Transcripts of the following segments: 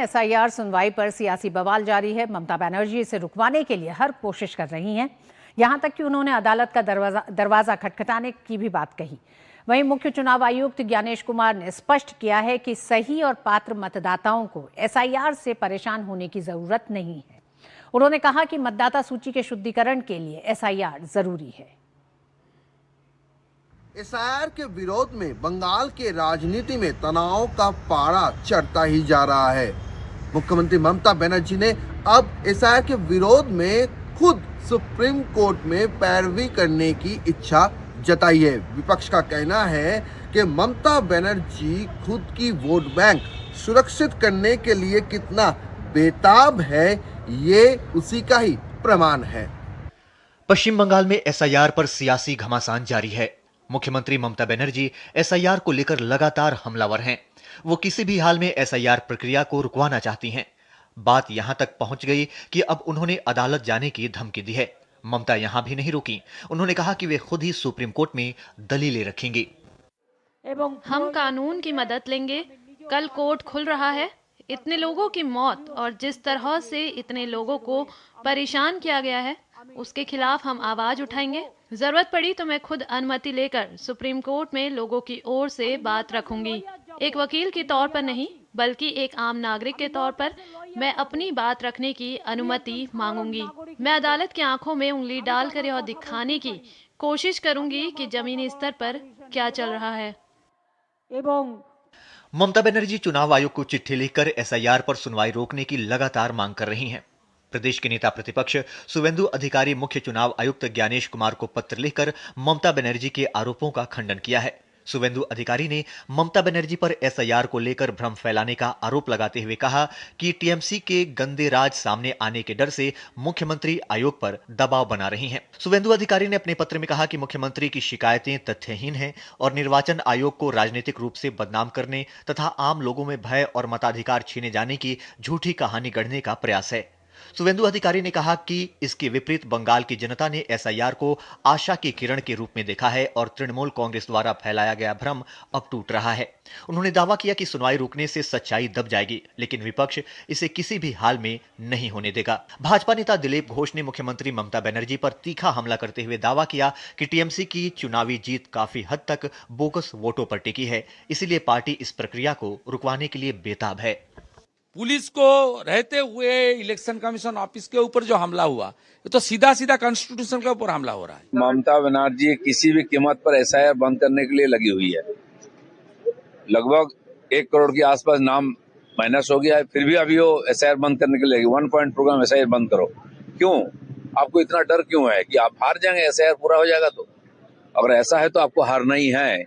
SIR सुनवाई पर सियासी बवाल जारी है। ममता बनर्जी इसे रुकवाने के लिए हर कोशिश कर रही हैं। यहां तक कि उन्होंने अदालत का दरवाजा खटखटाने की भी बात कही। वहीं मुख्य चुनाव आयुक्त ज्ञानेश कुमार ने स्पष्ट किया है कि सही और पात्र मतदाताओं को एसआईआर से परेशान होने की जरूरत नहीं है। उन्होंने कहा कि मतदाता सूची के शुद्धिकरण के लिए एसआईआर जरूरी है। एसआईआर के विरोध में बंगाल के राजनीति में तनाव का पारा चढ़ता ही जा रहा है। मुख्यमंत्री ममता बनर्जी ने अब एसआईआर के विरोध में खुद सुप्रीम कोर्ट में पैरवी करने की इच्छा जताई है। विपक्ष का कहना है कि ममता बनर्जी खुद की वोट बैंक सुरक्षित करने के लिए कितना बेताब है, ये उसी का ही प्रमाण है। पश्चिम बंगाल में एसआईआर पर सियासी घमासान जारी है। मुख्यमंत्री ममता बनर्जी एसआईआर को लेकर लगातार हमलावर हैं। वो किसी भी हाल में एसआईआर प्रक्रिया को रुकवाना चाहती हैं। बात यहां तक पहुंच गई कि अब उन्होंने अदालत जाने की धमकी दी है। ममता यहां भी नहीं रुकी। उन्होंने कहा कि वे खुद ही सुप्रीम कोर्ट में दलीलें रखेंगी। हम कानून की मदद लेंगे। कल कोर्ट खुल रहा है। इतने लोगों की मौत और जिस तरह से इतने लोगों को परेशान किया गया है, उसके खिलाफ हम आवाज उठाएंगे। जरूरत पड़ी तो मैं खुद अनुमति लेकर सुप्रीम कोर्ट में लोगों की ओर से बात रखूंगी। एक वकील के तौर पर नहीं, बल्कि एक आम नागरिक के तौर पर मैं अपनी बात रखने की अनुमति मांगूंगी। मैं अदालत की आंखों में उंगली डालकर और दिखाने की कोशिश करूंगी कि जमीनी स्तर पर क्या चल रहा है। ममता बनर्जी चुनाव आयोग को चिट्ठी लिखकर एसआईआर पर सुनवाई रोकने की लगातार मांग कर रही हैं। प्रदेश के नेता प्रतिपक्ष शुवेंदु अधिकारी मुख्य चुनाव आयुक्त ज्ञानेश कुमार को पत्र लिखकर ममता बनर्जी के आरोपों का खंडन किया है। शुवेंदु अधिकारी ने ममता बनर्जी पर एसआईआर को लेकर भ्रम फैलाने का आरोप लगाते हुए कहा कि टीएमसी के गंदे राज सामने आने के डर से मुख्यमंत्री आयोग पर दबाव बना रही हैं। शुवेंदु अधिकारी ने अपने पत्र में कहा कि मुख्यमंत्री की शिकायतें तथ्यहीन हैं और निर्वाचन आयोग को राजनीतिक रूप से बदनाम करने तथा आम लोगों में भय और मताधिकार छीने जाने की झूठी कहानी गढ़ने का प्रयास है। शुवेंदु अधिकारी ने कहा कि इसके विपरीत बंगाल की जनता ने एसआईआर को आशा की किरण के रूप में देखा है और तृणमूल कांग्रेस द्वारा फैलाया गया भ्रम अब टूट रहा है। उन्होंने दावा किया कि सुनवाई रुकने से सच्चाई दब जाएगी, लेकिन विपक्ष इसे किसी भी हाल में नहीं होने देगा। भाजपा नेता दिलीप घोष ने मुख्यमंत्री ममता बनर्जी पर तीखा हमला करते हुए दावा किया कि टीएमसी की चुनावी जीत काफी हद तक बोगस वोटों पर टिकी है, इसलिए पार्टी इस प्रक्रिया को रुकवाने के लिए बेताब है। पुलिस को रहते हुए इलेक्शन कमीशन ऑफिस के ऊपर जो हमला हुआ, ये तो सीधा सीधा कॉन्स्टिट्यूशन के ऊपर हमला हो रहा है। ममता बनर्जी किसी भी कीमत पर एसआईआर बंद करने के लिए लगी हुई है। लगभग 1 करोड़ के आसपास नाम माइनस हो गया है, फिर भी अभी वो एसआईआर बंद करने के लिए 1 पॉइंट प्रोग्राम एसआईआर बंद करो। क्यों? आपको इतना डर क्यों है कि आप हार जाएंगे, एसआईआर पूरा हो जाएगा? तो अगर ऐसा है तो आपको हारना ही है।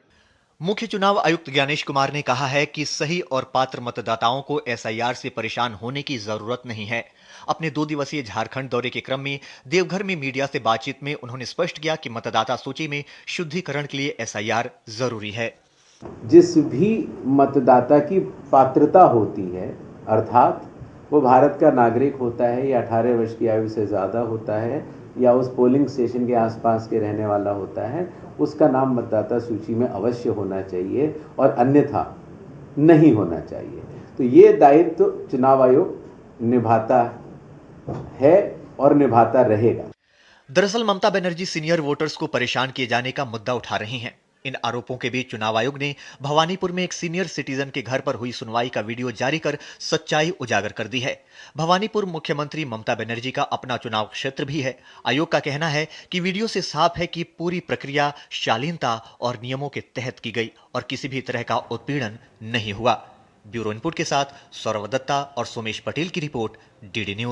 मुख्य चुनाव आयुक्त ज्ञानेश कुमार ने कहा है कि सही और पात्र मतदाताओं को एसआईआर से परेशान होने की जरूरत नहीं है। अपने 2 दिवसीय झारखंड दौरे के क्रम में देवघर में मीडिया से बातचीत में उन्होंने स्पष्ट किया कि मतदाता सूची में शुद्धिकरण के लिए एसआईआर जरूरी है। जिस भी मतदाता की पात्रता होती है, अर्थात वो भारत का नागरिक होता है या 18 वर्ष की आयु से ज़्यादा होता है या उस पोलिंग स्टेशन के आसपास के रहने वाला होता है, उसका नाम मतदाता सूची में अवश्य होना चाहिए और अन्यथा नहीं होना चाहिए। तो ये दायित्व चुनाव आयोग निभाता है और निभाता रहेगा। दरअसल ममता बनर्जी सीनियर वोटर्स को परेशान किए जाने का मुद्दा उठा रही हैं। इन आरोपों के बीच चुनाव आयोग ने भवानीपुर में एक सीनियर सिटीजन के घर पर हुई सुनवाई का वीडियो जारी कर सच्चाई उजागर कर दी है। भवानीपुर मुख्यमंत्री ममता बनर्जी का अपना चुनाव क्षेत्र भी है। आयोग का कहना है कि वीडियो से साफ है कि पूरी प्रक्रिया शालीनता और नियमों के तहत की गई और किसी भी तरह का उत्पीड़न नहीं हुआ। ब्यूरो इनपुट के साथ सौरव दत्ता और सोमेश पटेल की रिपोर्ट, डीडी न्यूज।